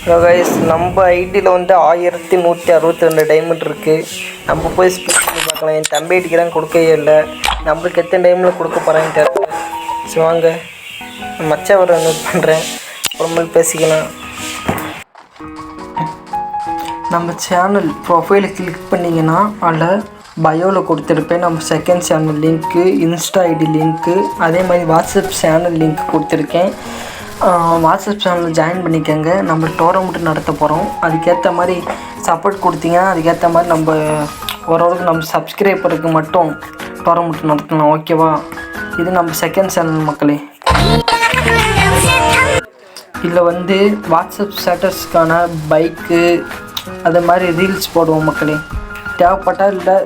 Guys, நம்ம ஐடியில் வந்து 1162 டைமண்ட் இருக்குது. நம்ம போய் ஸ்பெண்ட் பண்ணி பார்க்கலாம். என் தம்பி ஐடிக்கு தான் கொடுக்கவே இல்லை. நம்மளுக்கு எத்தனை டைமில் கொடுக்க போகிறான்னு தெரியல. சரி வாங்க, மச்சா வர நோட் பண்ணுறேன், அப்புறமேல் பேசிக்கலாம். நம்ம சேனல் ப்ரொஃபைலை கிளிக் பண்ணிங்கன்னா அதில் பயோவில் கொடுத்துருப்பேன் நம்ம செகண்ட் சேனல் லிங்க்கு, இன்ஸ்டா ஐடி லிங்க்கு, அதே மாதிரி வாட்ஸ்அப் சேனல் லிங்க் கொடுத்துருக்கேன். வாட்ஸ்அப் சேனலில் ஜாயின் பண்ணிக்கோங்க. நம்ம டோர்னமெண்ட் நடத்த போகிறோம். அதுக்கேற்ற மாதிரி சப்போர்ட் கொடுத்தீங்கன்னா அதுக்கேற்ற மாதிரி நம்ம ஓரளவுக்கு நம்ம சப்ஸ்கிரைபருக்கு மட்டும் டோர்னமெண்ட் நடத்தலாம். ஓகேவா? இது நம்ம செகண்ட் சேனல் மக்களே. இதில் வந்து வாட்ஸ்அப் ஸ்டேட்டஸ்க்கான பைக்கு அது மாதிரி ரீல்ஸ் போடுவோம் மக்களே. தேவைப்பட்டால் இல்லை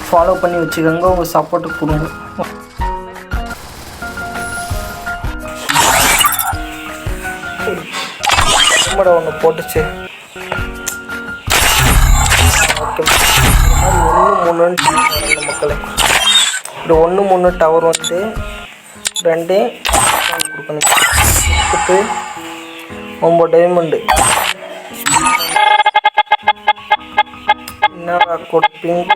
ஃபாலோ பண்ணி வச்சுக்கோங்க, உங்கள் சப்போர்ட்டு கொடுங்க. ஒன்று போட்டுச்சு. ஓகே, 1-3 மக்களே. இந்த 1-3 டவர் வந்து 2 கொடுக்கணும். 9 டைமண்டு என்னடா கொடுப்பீங்க?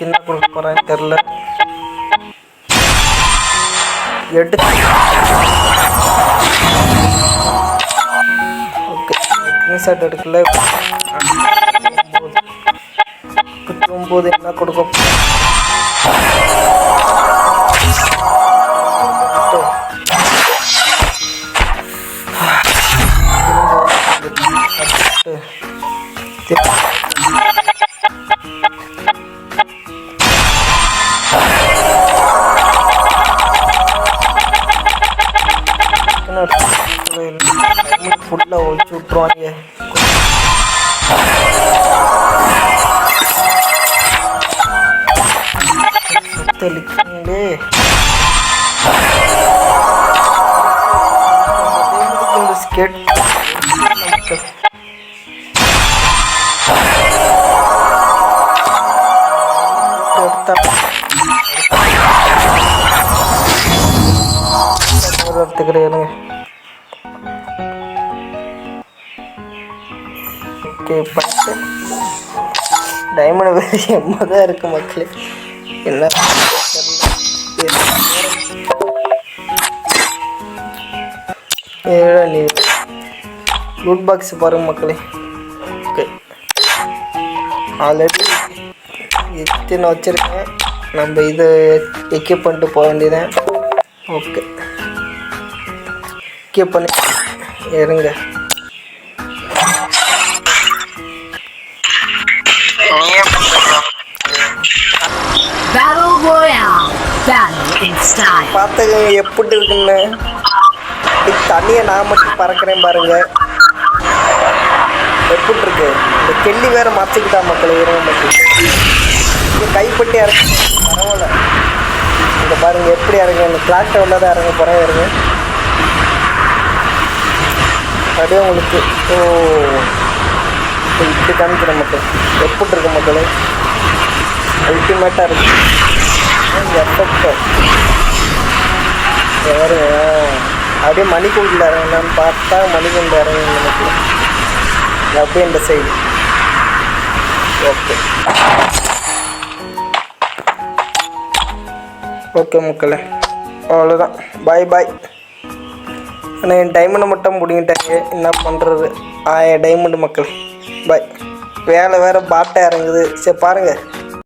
என்ன கொடுக்க போகிறேன்னு தெரில. எடுத்து ஓகே, ஸ்க்ரீன்ஷாட் எடுக்கல. 9 என்ன கொடுக்க ஃபுல்லாக ஒழிச்சு விட்ருவாங்க. தெளிக்கே ஸ்கேட் எடுத்துக்கிறேன். ஓகே, பட்டு டைமண்ட் வேறு எம்மா தான் இருக்குது மக்களே. என்ன நீ லூட் பாக்ஸ் பாருங்க மக்களே. ஓகே, ஆல்ரெடி இத்தனை வச்சுருக்கேன். நம்ம இதை எக்யூப் பண்ணிட்டு போக வேண்டியதான். ஓகே, எக்யூப் பண்ணி இருங்க. பார்த்துங்க எப்படி இருக்குன்னு. தண்ணியை நான் மட்டும் பறக்கிறேன் பாருங்க, எப்படி இருக்கு. இந்த கெள்ளி வேற மறைச்சிக்கிட்டா மக்களை. இருங்க மக்கள், இங்கே கைப்பட்டி இறங்க பரவாயில்ல. இங்கே பாருங்க எப்படி இறங்க. இந்த கிளாக் டவரில் தான் இறங்க போகிறேன். இருங்க அப்படியே உங்களுக்கு இப்படி காமிக்கிறேன் மக்கள். எப்படி இருக்கு மக்களே, அல்டிமேட்டாக இருக்கு. எஃபெக்ட் பாருங்க. அப்படியே மணிக்கூண்டில் இறங்கலான்னு பார்த்தா மணிக்கூண்டு இறங்க மக்கள். அப்படியே இந்த சைடு. ஓகே ஓகே மக்களே, அவ்வளோதான். பாய் பாய். ஆனால் என் டைமண்டை மட்டும் முடிங்கிட்டாங்க, என்ன பண்ணுறது. 1000 டைமண்டு மக்கள். பாய். வேலை வேறு பாட்டை இறங்குது. சரி பாருங்கள்.